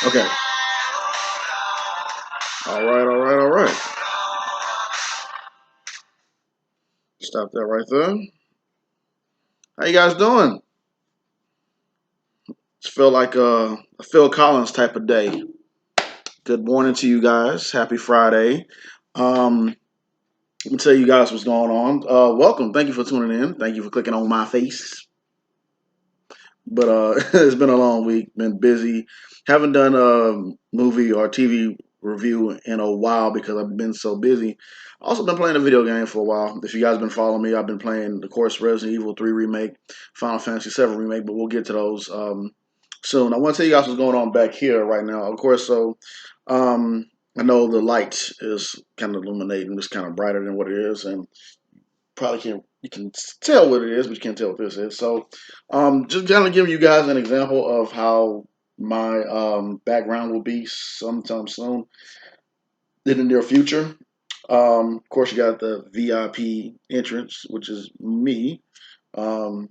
Okay. All right, all right, all right. Stop that right there. How you guys doing? It's feel like a Phil Collins type of day. Good morning to you guys. Happy Friday. Um, Let me tell you guys what's going on. Welcome. Thank you for tuning in. Thank you for clicking on my face. But it's been a long week. Been busy. Haven't done a movie or TV review in a while because I've been so busy. Also been playing a video game for a while. If you guys been following me, I've been playing, of course, Resident Evil 3 remake, Final Fantasy 7 remake. But we'll get to those soon. I want to tell you guys what's going on back here right now. Of course, um, I know the light is kind of illuminating. It's kind of brighter than what it is, and probably can you can tell what it is, but you can't tell what this is. So, just kind of giving you guys an example of how my background will be sometime soon in the near future. Of course, you got the VIP entrance, which is me, and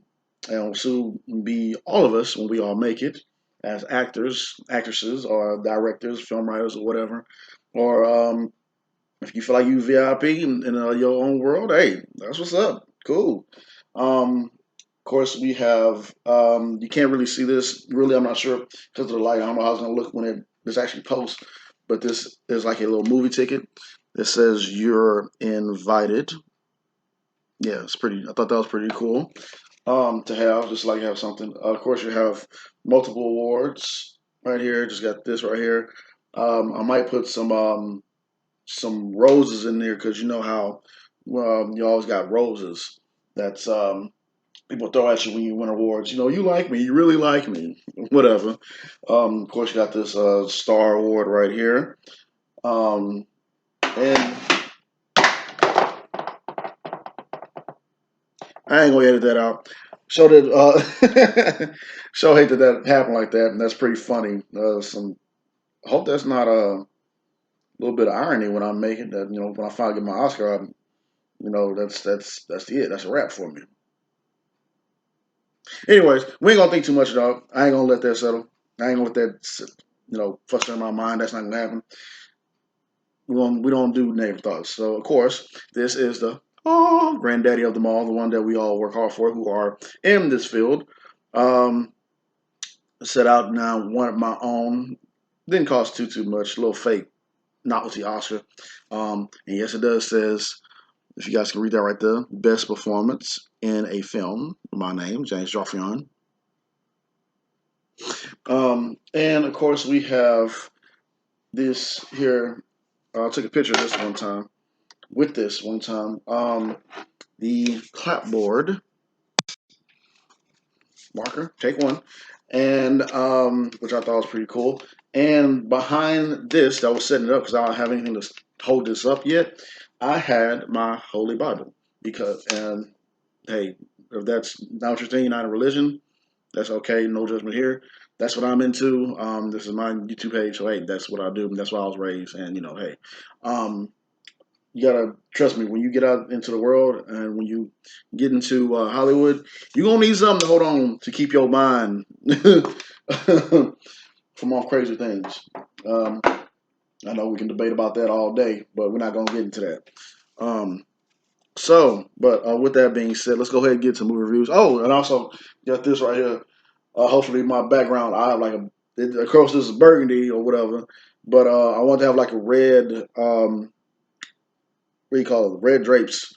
will soon be all of us when we all make it as actors, actresses, or directors, film writers, or whatever. Or if you feel like you VIP in your own world, hey, that's what's up. Cool. Of course, we have. You can't really see this. Really, I'm not sure because of the light. I don't know how it's gonna look when this actually posts. But this is like a little movie ticket that says you're invited. Yeah, it's pretty. I thought that was pretty cool to have. Just like have something. Of course, you have multiple awards right here. Just got this right here. I might put some roses in there because you know how you always got roses. That's people throw at you when you win awards. You know, you like me, you really like me, whatever. Of course, you got this star award right here, and I ain't gonna edit that out. So that so hate that that happened like that, and that's pretty funny. Some hope that's not a little bit of irony when I'm making that. You know, when I finally get my Oscar, that's it. That's a wrap for me. Anyways, we ain't gonna think too much, dog. I ain't gonna let that settle. I ain't gonna let that frustrate my mind. That's not gonna happen. We don't do negative thoughts. So of course, this is the granddaddy of them all, the one that we all work hard for, who are in this field. Um, Set out now one of my own. Didn't cost too much. A little fake, not with the Oscar. And yes, it does says, if you guys can read that right there, best performance in a film. My name, James Joffrion. And of course, we have this here. I took a picture of this one time. With this one time, the clapboard marker, take one, and which I thought was pretty cool. And behind this, that was setting it up because I don't have anything to hold this up yet. I had my Holy Bible because, and hey, If that's not what you're saying, you're not a religion, that's okay. No judgment here. That's what I'm into. This is my YouTube page, so hey, that's what I do. That's why I was raised, and hey, um, you gotta trust me. When you get out into the world and when you get into Hollywood, you're gonna need something to hold on to keep your mind from all crazy things. Um, I know we can debate about that all day, but we're not gonna get into that. Um, but with that being said, let's go ahead and get to movie reviews. Oh, and also got this right here. Hopefully, my background, I have like of course, this is burgundy or whatever, but I want to have like a red, what do you call it, red drapes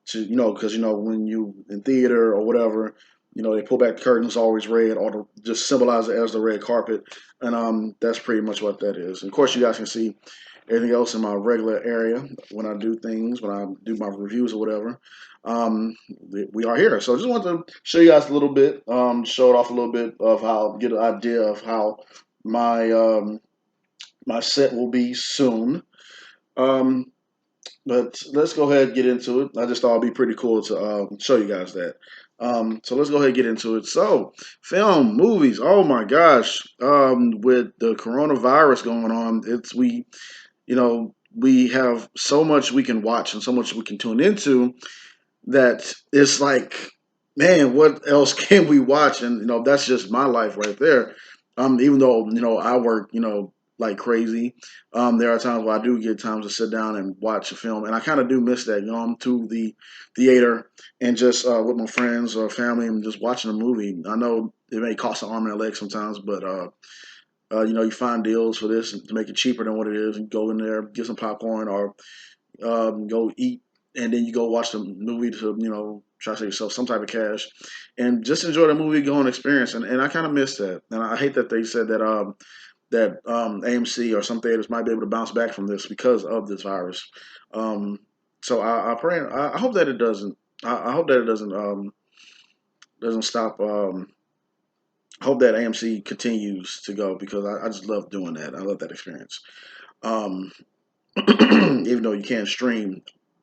to, because when you in theater or whatever, they pull back the curtains, always red, or to just symbolize it as the red carpet, and that's pretty much what that is. And of course, you guys can see everything else in my regular area when I do things, when I do my reviews or whatever. Um, we are here, so I just want to show you guys a little bit, show it off a little bit of how get an idea of how my my set will be soon. Um, but let's go ahead and get into it. I just thought it'd be pretty cool to show you guys that. So let's go ahead and get into it. So, film, movies. Oh my gosh! With the coronavirus going on, we have so much we can watch and so much we can tune into that it's like, man, what else can we watch? And that's just my life right there. Even though I work, like crazy, there are times where I do get times to sit down and watch a film, and I kind of do miss that. I'm to the theater and just with my friends or family and just watching a movie. I know it may cost an arm and a leg sometimes, but you find deals for this to make it cheaper than what it is. You go in there, get some popcorn, or go eat, and then you go watch the movie to try to save yourself some type of cash, and just enjoy the movie going experience. And I kind of miss that, and I hate that they said that AMC or some theaters might be able to bounce back from this because of this virus. Um, so I pray, I hope that it doesn't. I hope that it doesn't stop. I hope that AMC continues to go because I just love doing that. I love that experience. Um, even though you can't stream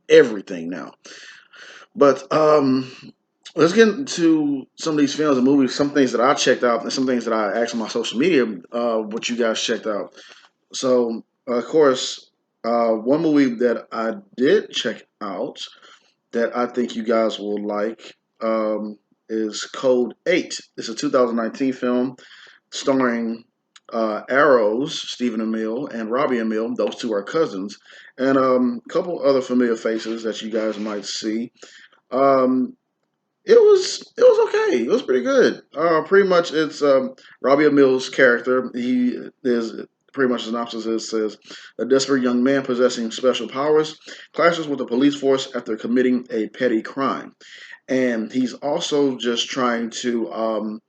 everything now. But let's get into some of these films and movies, some things that I checked out, and some things that I asked on my social media, what you guys checked out. So, of course, one movie that I did check out that I think you guys will like is Code 8. It's a 2019 film starring Arrows, Stephen Amell, and Robbie Amell. Those two are cousins, and a couple other familiar faces that you guys might see. Um, it was okay. It was pretty good. Pretty much, it's Robbie Amell's character. He is pretty much the synopsis says a desperate young man possessing special powers clashes with the police force after committing a petty crime, and he's also just trying to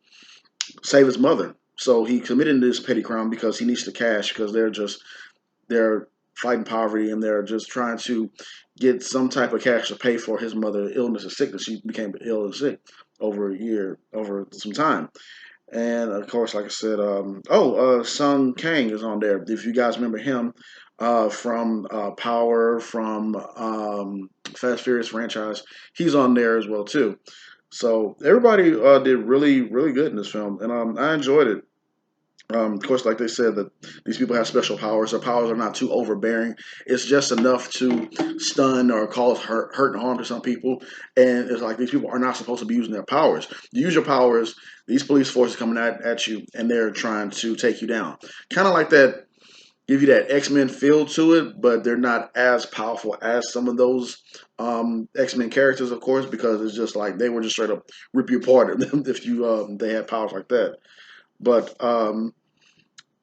save his mother. So he committed this petty crime because he needs the cash because they're fighting poverty and they're just trying to get some type of cash to pay for his mother's illness or sickness. She became ill and sick over a year, over some time. And of course, like I said, Sung Kang is on there. If you guys remember him from Power, from Fast Furious franchise, he's on there as well too. So everybody did really, really good in this film, and I enjoyed it. Of course, like they said, that these people have special powers. Their powers are not too overbearing. It's just enough to stun or cause hurt and harm to some people. And it's like these people are not supposed to be using their powers. You use your powers, these police forces coming at you, and they're trying to take you down. Kind of like that, give you that X-Men feel to it, but they're not as powerful as some of those X-Men characters, of course, because it's just like they were just straight up rip you apart if you they had powers like that. But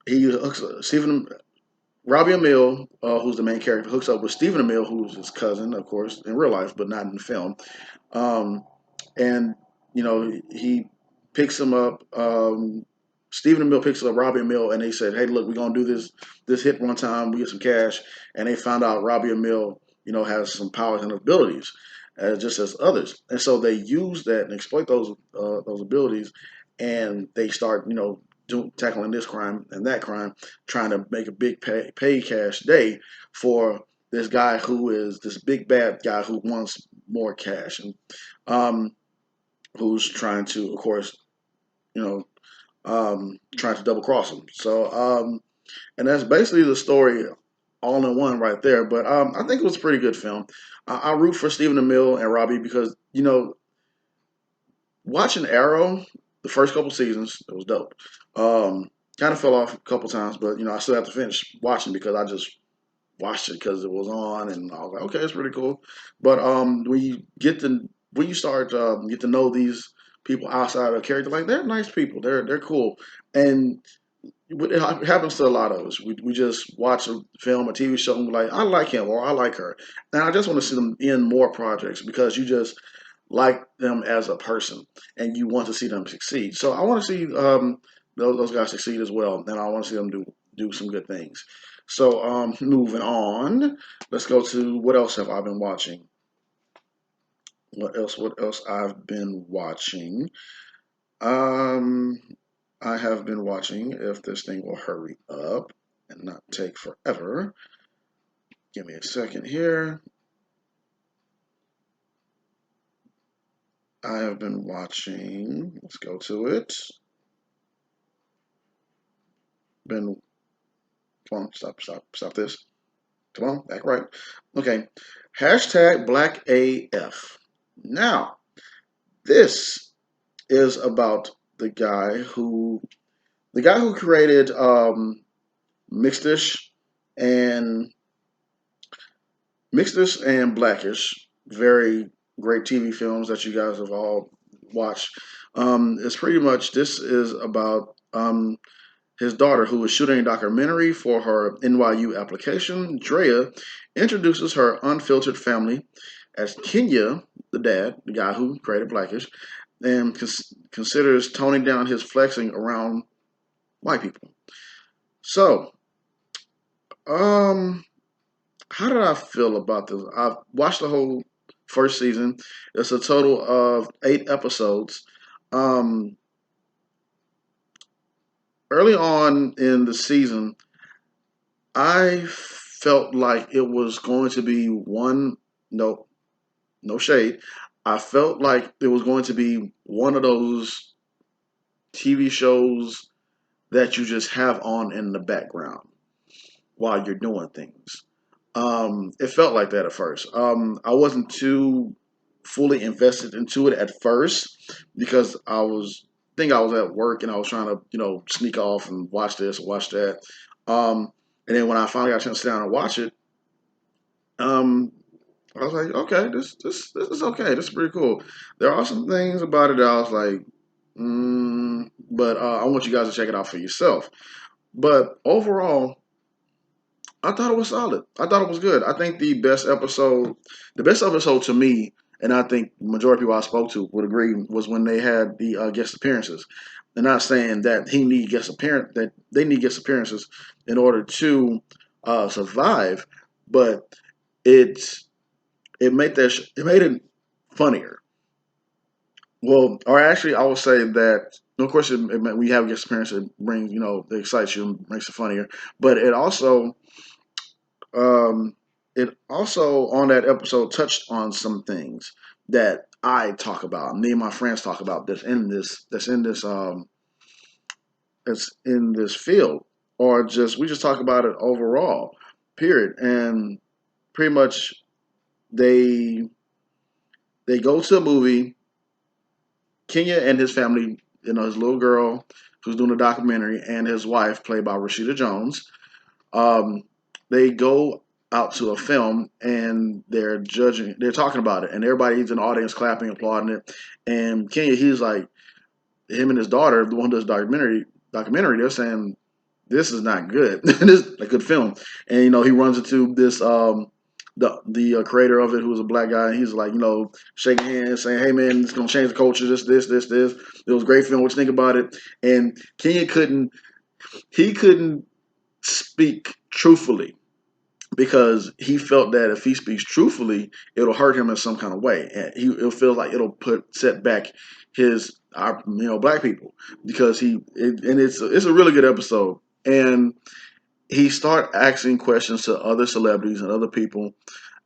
he hooks Stephen Robbie Amell, who's the main character, hooks up with Stephen Amell, who's his cousin, of course, in real life, but not in the film. Um, and he picks him up. Stephen Amell picks up Robbie Amell, and they said, "Hey, look, we're gonna do this hit one time. We get some cash." And they found out Robbie Amell, has some powers and abilities, just as others. And so they use that and exploit those abilities, and they start, tackling this crime and that crime, trying to make a big pay cash day for this guy who is this big bad guy who wants more cash. And um, who's trying to, of course, you know, trying to double cross him. So, and that's basically the story all in one right there. But I think it was a pretty good film. I root for Stephen Amell and Robbie because watching Arrow the first couple seasons, it was dope. Um, Kind of fell off a couple times, but I still have to finish watching because I just watched it because it was on, and I was like, okay, it's pretty cool. But when you start get to know these people outside of the character, like they're nice people, they're cool, and it happens to a lot of us. We just watch a film, a TV show, and we're like, I like him or I like her, and I just want to see them in more projects because you just like them as a person and you want to see them succeed. So I want to see those guys succeed as well, and I want to see them do some good things. So moving on, let's go to what else have I been watching? What else? What else I've been watching? Um, I have been watching. If this thing will hurry up and not take forever, give me a second here. I have been watching. Let's go to it. Been Come on, stop this. Come on, act right. Okay. Hashtag Black AF. Now, this is about the guy who created Mixedish and Blackish, very great TV films that you guys have all watched. It's pretty much this is about his daughter, who is shooting a documentary for her NYU application. Drea introduces her unfiltered family as Kenya, the dad, the guy who created Blackish, and considers toning down his flexing around white people. So, um, how did I feel about this? I watched the whole first season. It's a total of 8 episodes. Um, Early on in the season, I felt like it was going to be one. No, no shade. I felt like it was going to be one of those TV shows that you just have on in the background while you're doing things. It felt like that at first. I wasn't too fully invested into it at first because I was at work and I was trying to sneak off and watch this and watch that. And then when I finally got a chance to sit down and watch it, um, I was like, okay, this is okay. This is pretty cool. There are some things about it that I was like, but I want you guys to check it out for yourself. But overall, I thought it was solid. I thought it was good. I think the best episode to me, and I think the majority of people I spoke to would agree, was when they had the guest appearances. They're not saying that that they need guest appearances in order to survive, but it's it made it funnier. Well, or actually, I would say that of course we have guest appearances. It brings it excites you, and makes it funnier, but um, it also on that episode touched on some things that I talk about. Me and my friends talk about that's in this field, or just we just talk about it overall. Period. And pretty much they they go to a movie. Kenya and his family, his little girl who's doing a documentary, and his wife, played by Rashida Jones. Um, they go out to a film and they're talking about it, and everybody's in the audience clapping, applauding it. And Kenya, he's like, him and his daughter, the one who does documentary, they're saying this is not good. This is a good film, and he runs into this the creator of it, who was a black guy. And he's like, shaking hands, saying, "Hey man, it's gonna change the culture. This. It was a great film. What you think about it?" And Kenya couldn't speak truthfully because he felt that if he speaks truthfully, it'll hurt him in some kind of way, and it'll feel like it'll set back our black people because and it's a really good episode, and he start asking questions to other celebrities and other people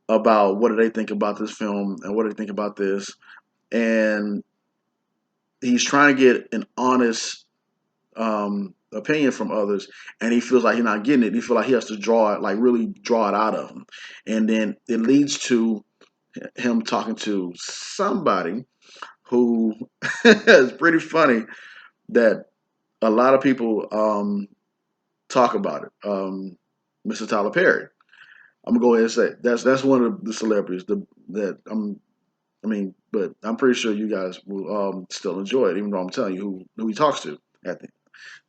about what do they think about this film and what do they think about this, and he's trying to get an honest opinion from others, and he feels like he's not getting it. He feels like he has to draw it, like really draw it out of him, and then it leads to him talking to somebody who is pretty funny that a lot of people talk about it. Mr. Tyler Perry. I'm gonna go ahead and say that's one of the celebrities that I mean, but I'm pretty sure you guys will still enjoy it, even though I'm telling you who he talks to at the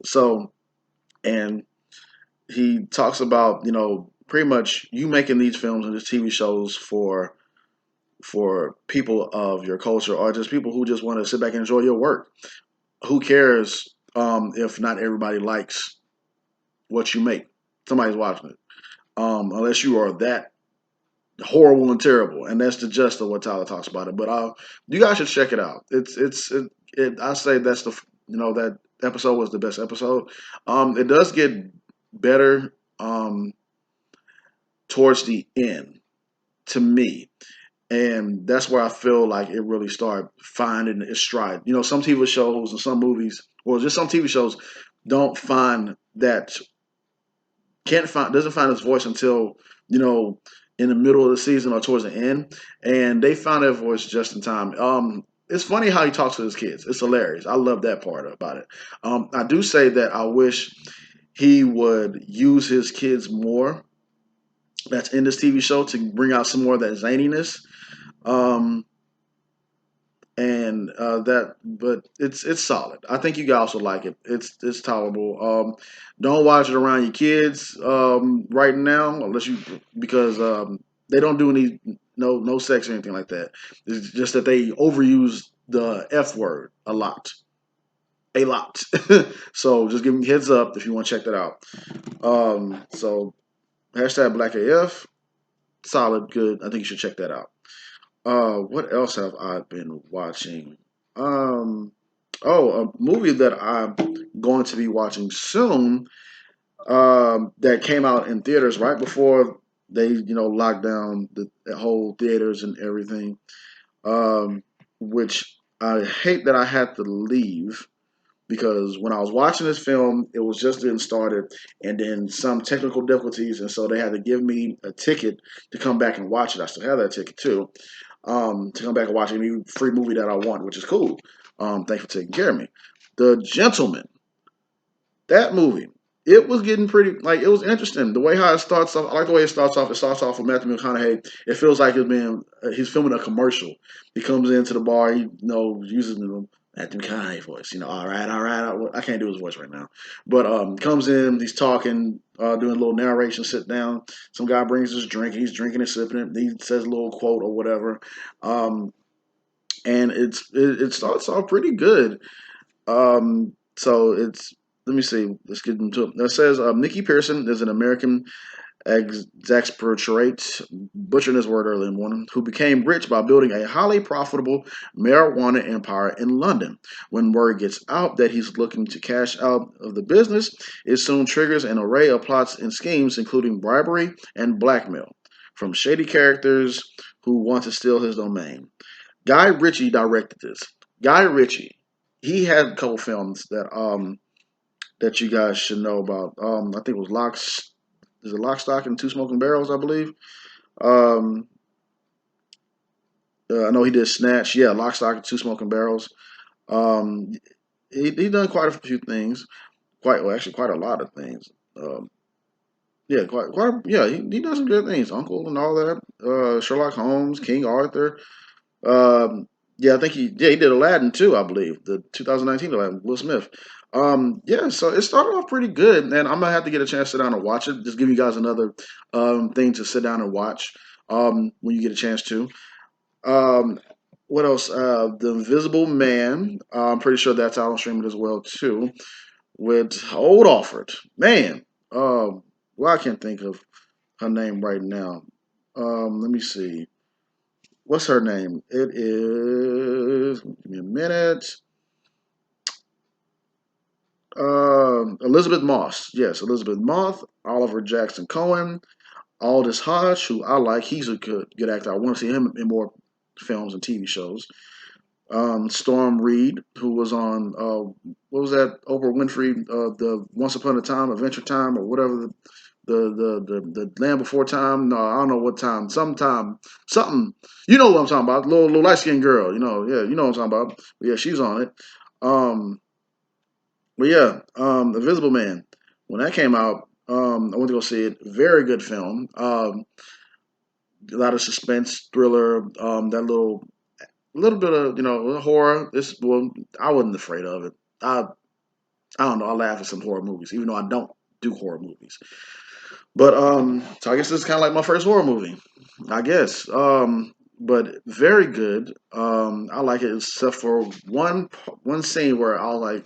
so and he talks about pretty much you making these films and these TV shows for people of your culture or just people who just want to sit back and enjoy your work. Who cares if not everybody likes what you make? Somebody's watching it, unless you are that horrible and terrible, and that's the gist of what Tyler talks about it. But you guys should check it out. I say that's that episode was the best episode. It does get better towards the end to me. And that's where I feel like it really started finding its stride. Some TV shows and some movies, or just some TV shows, don't find that can't find doesn't find its voice until you know in the middle of the season or towards the end, and they found their voice just in time. It's funny how he talks to his kids. It's hilarious. I love that part about it. I do say that I wish he would use his kids more. That's in this TV show to bring out some more of that zaniness. Um, and but it's solid. I think you guys will like it. It's tolerable. Don't watch it around your kids right now, unless you because they don't do any no sex or anything like that. It's just that they overuse the F word a lot. So just give me heads up if you want to check that out. So hashtag Black AF, solid, good. I think you should check that out. What else have I been watching? Um, a movie that I'm going to be watching soon. That came out in theaters right before they, locked down the whole theaters and everything. Which I hate that I had to leave because when I was watching this film, it was just getting started, and then some technical difficulties, and so they had to give me a ticket to come back and watch it. I still have that ticket too, to come back and watch any free movie that I want, which is cool. Thanks for taking care of me. The Gentleman, that movie, it was getting pretty, like, it was interesting. The way how it starts off, I like the way it starts off. It starts off with Matthew McConaughey. It feels like he's filming a commercial. He comes into the bar, he, uses the Matthew McConaughey voice. All right, all right. I can't do his voice right now. But comes in, he's talking, doing a little narration, sit down. Some guy brings his drink, he's drinking and sipping it. He says a little quote or whatever. And it starts off pretty good. So it's let me see. Let's get into it. It says Nikki Pearson is an American expatriate, butchering this word early in the morning, who became rich by building a highly profitable marijuana empire in London. When word gets out that he's looking to cash out of the business, it soon triggers an array of plots and schemes, including bribery and blackmail, from shady characters who want to steal his domain. Guy Ritchie directed this. Guy Ritchie, he had a couple films that you guys should know about. I think it was Lock, Stock, and Two Smoking Barrels, I believe. Um, I know he did Snatch. Yeah, Lock, Stock, and Two Smoking Barrels. Um, he done quite a few things. Actually, quite a lot of things. Yeah, yeah. He done some good things. Uncle and all that. Sherlock Holmes, King Arthur. Yeah, I think he did Aladdin too, I believe, the 2019 Aladdin, Will Smith. Yeah, so it started off pretty good, and I'm gonna have to get a chance to sit down and watch it. Just give you guys another thing to sit down and watch when you get a chance to. Um, what else? The Invisible Man. I'm pretty sure that's out on streaming as well too, with Old Alford. Man, well, I can't think of her name right now. Let me see. What's her name? It is. Give me a minute. Elizabeth Moss. Yes, Elizabeth Moss. Oliver Jackson Cohen. Aldous Hodge, who I like. He's a good actor. I want to see him in more films and TV shows. Storm Reed, who was on what was that Oprah Winfrey, the Once Upon a Time, Adventure Time, or whatever the Land Before Time. No, I don't know what time. Sometime something. You know what I'm talking about? Little light skinned girl. Yeah, you know what I'm talking about. But yeah, she's on it. Um, but yeah, Invisible Man. When that came out, I went to go see it. Very good film. A lot of suspense, thriller. That little bit of horror. This well, I wasn't afraid of it. I don't know. I laugh at some horror movies, even though I don't do horror movies. But so I guess this is kind of like my first horror movie. I guess. But very good. I like it except for one scene where I was like,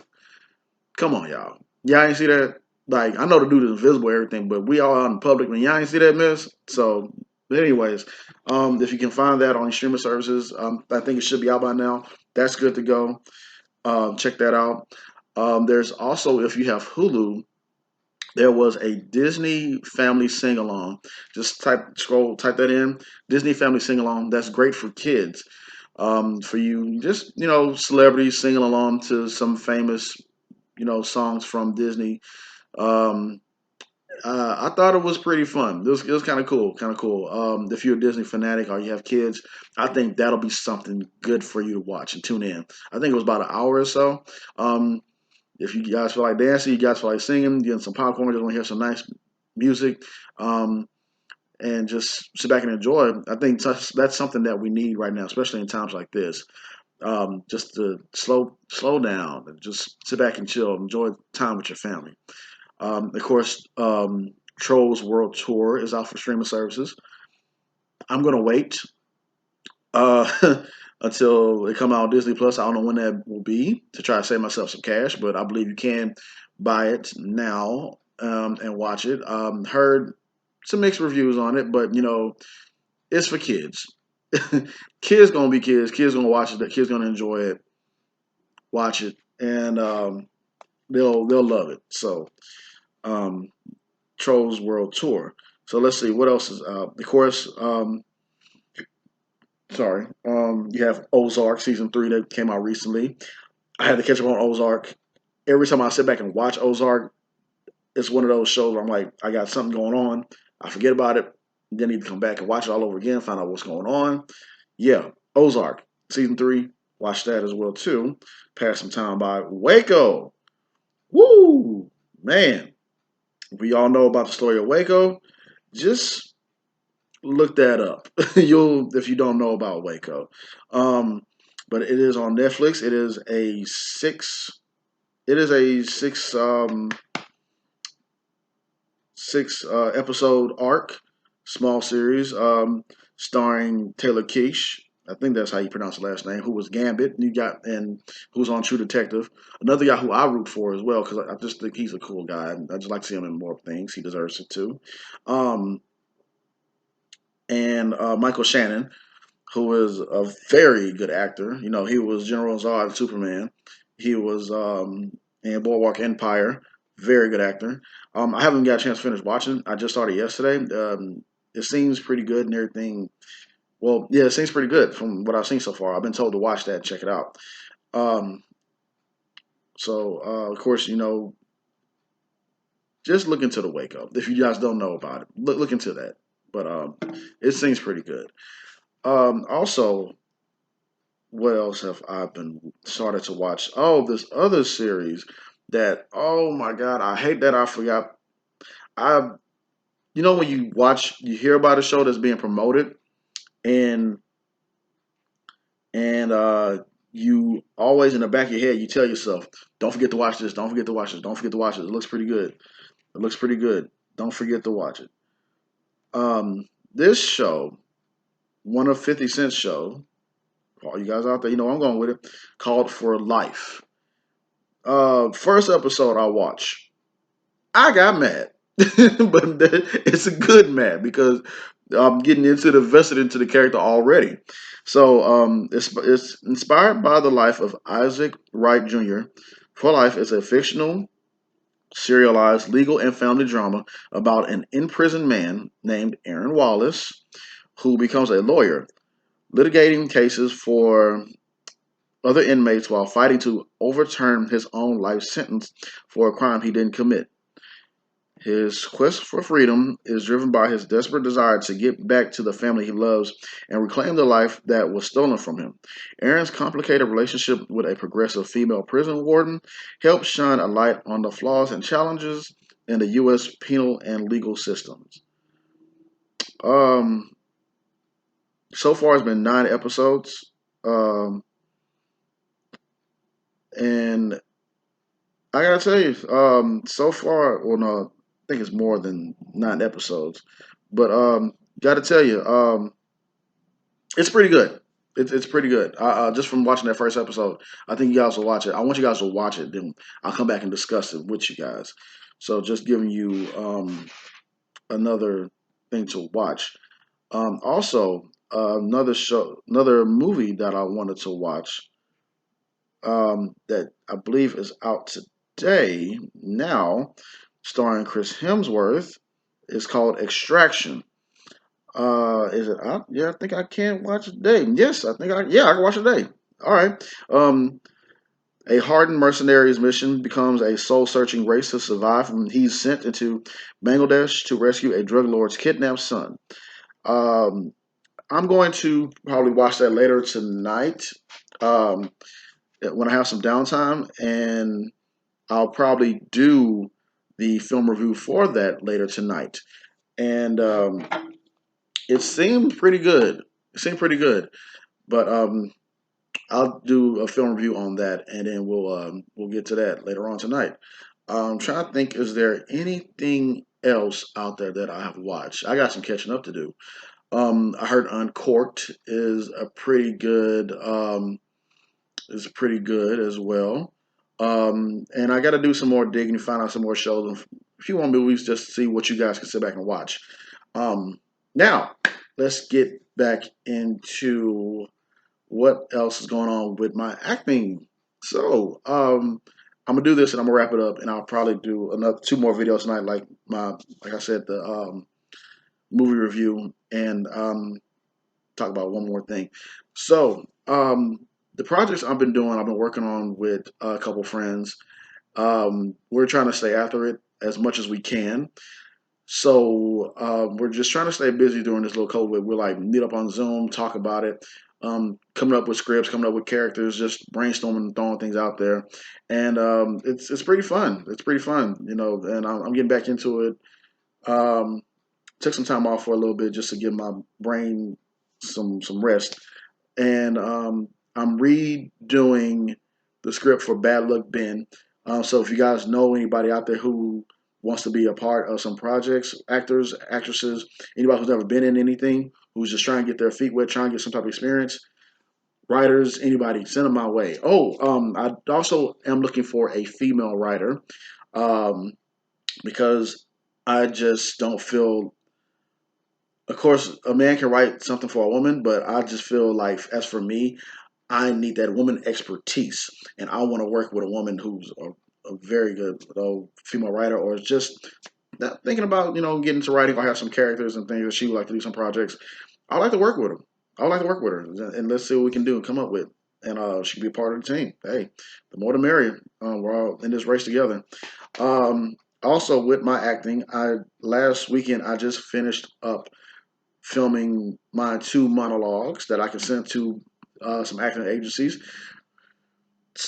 "Come on, y'all! Y'all ain't see that." Like I know the dude is invisible, and everything, but we all out in public when y'all ain't see that mess. So, but anyways, if you can find that on your streaming services, I think it should be out by now. That's good to go. Check that out. There's also, if you have Hulu, there was a Disney Family Sing Along. Just type that in. Disney Family Sing Along. That's great for kids. For you, just celebrities singing along to some famous, songs from Disney. Um, I thought it was pretty fun. It was kind of cool, kind of cool. If you're a Disney fanatic or you have kids, I think that'll be something good for you to watch and tune in. I think it was about an hour or so. Um, if you guys feel like dancing, you guys feel like singing, getting some popcorn, just want to hear some nice music, um, and just sit back and enjoy. I think that's something that we need right now, especially in times like this. Just to slow down and just sit back and chill, enjoy time with your family. Of course, Trolls World Tour is out for streaming services. I'm gonna wait uh, until it come out on Disney Plus. I don't know when that will be to try to save myself some cash, but I believe you can buy it now and watch it. Heard some mixed reviews on it, but it's for kids. Kids gonna be kids. Kids gonna watch it. The kids gonna enjoy it. Watch it, and they'll love it. So, um, Trolls World Tour. So let's see what else is out. Of course, sorry. You have Ozark season 3 that came out recently. I had to catch up on Ozark. Every time I sit back and watch Ozark, it's one of those shows where I'm like, I got something going on. I forget about it. Then I need to come back and watch it all over again, find out what's going on. Yeah, Ozark season 3. Watch that as well too. Pass some time by. Waco. Woo, man. We all know about the story of Waco. Just look that up. You'll if you don't know about Waco. Um, but it is on Netflix. It is a six episode arc, small series, starring Taylor Keish. I think that's how you pronounce the last name. Who was Gambit? You got and who's on True Detective. Another guy who I root for as well because I just think he's a cool guy. I just like to see him in more things. He deserves it too. Um, and Michael Shannon, who is a very good actor. He was General Zod in Superman. He was in Boardwalk Empire. Very good actor. I haven't got a chance to finish watching. I just started yesterday. It seems pretty good and everything. Well, yeah, it seems pretty good from what I've seen so far. I've been told to watch that and check it out. Um, so, of course, just look into the Wake Up. If you guys don't know about it, look into that. But it seems pretty good. Also, what else have I been started to watch? Oh, this other series that oh my god, I hate that I forgot. I when you hear about a show that's being promoted and and you always in the back of your head you tell yourself, don't forget to watch this, don't forget to watch this, don't forget to watch it. It looks pretty good. It looks pretty good. Don't forget to watch it. This show, one of 50 Cent's show, all you guys out there, I'm going with it, called For Life. First episode I watched, I got mad, but it's a good mad because I'm getting invested into the character already. So it's inspired by the life of Isaac Wright Jr. For Life is a fictional, serialized legal and family drama about an imprisoned man named Aaron Wallace who becomes a lawyer, litigating cases for other inmates while fighting to overturn his own life sentence for a crime he didn't commit. His quest for freedom is driven by his desperate desire to get back to the family he loves and reclaim the life that was stolen from him. Aaron's complicated relationship with a progressive female prison warden helps shine a light on the flaws and challenges in the U.S. penal and legal systems. Um, so far, it's been 9 episodes, um, and I gotta tell you, so far, well, no, I think it's more than 9 episodes, but gotta tell you, it's pretty good. It's pretty good. Just from watching that first episode, I think you guys will watch it. I want you guys to watch it, then I'll come back and discuss it with you guys. So just giving you another thing to watch. Also, another movie that I wanted to watch that I believe is out today now, starring Chris Hemsworth, is called Extraction. Is it out? Yeah, I think I can watch it today. Yes, I can watch it today. All right. Um, a hardened mercenary's mission becomes a soul-searching race to survive when he's sent into Bangladesh to rescue a drug lord's kidnapped son. Um, I'm going to probably watch that later tonight um, when I have some downtime, and I'll probably do the film review for that later tonight. And it seemed pretty good. It seemed pretty good, but I'll do a film review on that, and then we'll get to that later on tonight. I'm trying to think, is there anything else out there that I have watched? I got some catching up to do. I heard Uncorked is pretty good as well. And I got to do some more digging to find out some more shows and a few more movies just to see what you guys can sit back and watch. Now, let's get back into what else is going on with my acting. So, I'm gonna do this and I'm gonna wrap it up, and I'll probably do another two more videos tonight, like I said, the movie review, and talk about one more thing. So, the projects I've been working on with a couple friends. We're trying to stay after it as much as we can. So we're just trying to stay busy during this little COVID. We're like meet up on Zoom, talk about it, coming up with scripts, coming up with characters, just brainstorming, throwing things out there, and it's pretty fun. It's pretty fun, And I'm getting back into it. Um, Took some time off for a little bit just to give my brain some rest, and I'm redoing the script for Bad Luck Ben. So if you guys know anybody out there who wants to be a part of some projects, actors, actresses, anybody who's never been in anything, who's just trying to get their feet wet, trying to get some type of experience, writers, anybody, send them my way. Oh, I also am looking for a female writer um, because I just don't feel. Of course, a man can write something for a woman, but I just feel like, as for me, I need that woman expertise, and I want to work with a woman who's a very good female writer, or is just not thinking about getting into writing, or have some characters and things that she would like to do some projects. I like to work with them. I would like to work with her, and let's see what we can do and come up with. And she can be a part of the team. Hey, the more the merrier. We're all in this race together. Um, Also, with my acting, I last weekend I just finished up filming my two monologues that I can send to some acting agencies,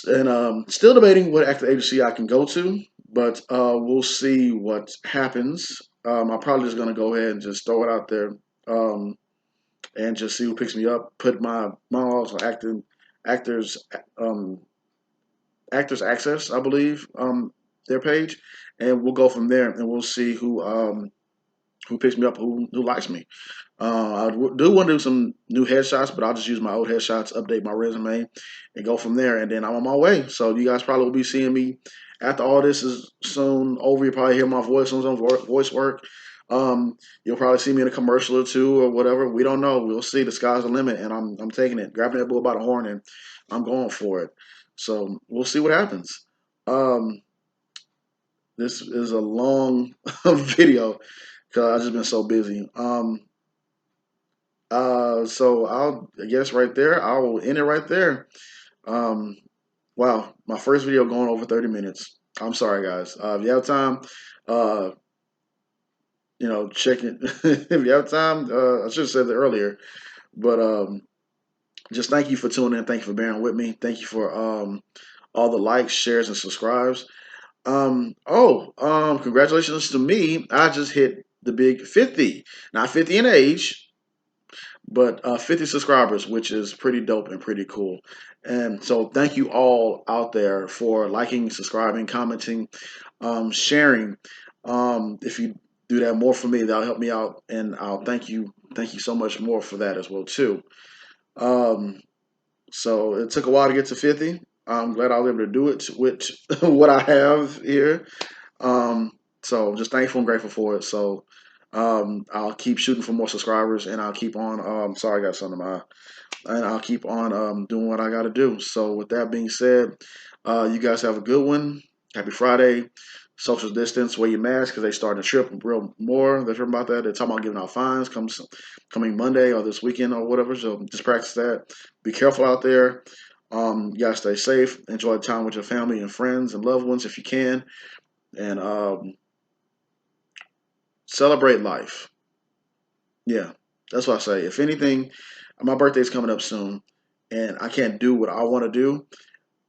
and still debating what acting agency I can go to, but we'll see what happens. I'm probably just gonna go ahead and just throw it out there, um, and just see who picks me up. Put my monologues on actors um, actors access, I believe, their page, and we'll go from there, and we'll see who picks me up, who likes me. Do want to do some new headshots, but I'll just use my old headshots, update my resume, and go from there. And then I'm on my way. So you guys probably will be seeing me after all this is soon over. You'll probably hear my voice on some voice work. You'll probably see me in a commercial or two or whatever. We don't know. We'll see. The sky's the limit, and I'm taking it, grabbing that bull by the horn, and I'm going for it. So we'll see what happens. Um, this is a long video because I've just been so busy. So I guess right there, I will end it right there. Um, wow, my first video going over 30 minutes. I'm sorry, guys. If you have time, uh, check it. If you have time, I should have said that earlier, but just thank you for tuning in. Thank you for bearing with me. Thank you for all the likes, shares, and subscribes. Congratulations to me. I just hit the big 50. Not 50 in age, but 50 subscribers, which is pretty dope and pretty cool. And so thank you all out there for liking, subscribing, commenting, sharing. If you do that more for me, that'll help me out, and I'll thank you so much more for that as well too. Um, so it took a while to get to 50. I'm glad I was able to do it with what I have here. Um, so just thankful and grateful for it. So I'll keep shooting for more subscribers, and I'll keep on. Sorry, I got something in my eye, and I'll keep on doing what I got to do. So with that being said, you guys have a good one. Happy Friday. Social distance, wear your mask because they starting to trip real more. They're talking about that. They're talking about giving out fines coming Monday or this weekend or whatever. So just practice that. Be careful out there. You gotta stay safe. Enjoy time with your family and friends and loved ones if you can, and celebrate life. Yeah, that's what I say. If anything, my birthday's coming up soon, and I can't do what I want to do.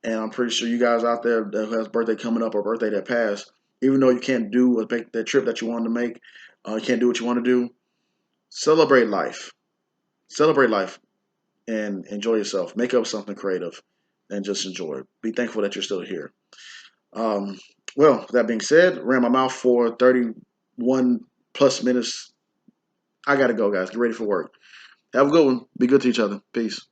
And I'm pretty sure you guys out there that who has birthday coming up or birthday that passed, even though you can't do make that trip that you wanted to make, you can't do what you want to do. Celebrate life. Celebrate life and enjoy yourself. Make up something creative and just enjoy it. Be thankful that you're still here. Um, well, that being said, ran my mouth for 31 plus minutes. I gotta go, guys. Get ready for work. Have a good one. Be good to each other. Peace.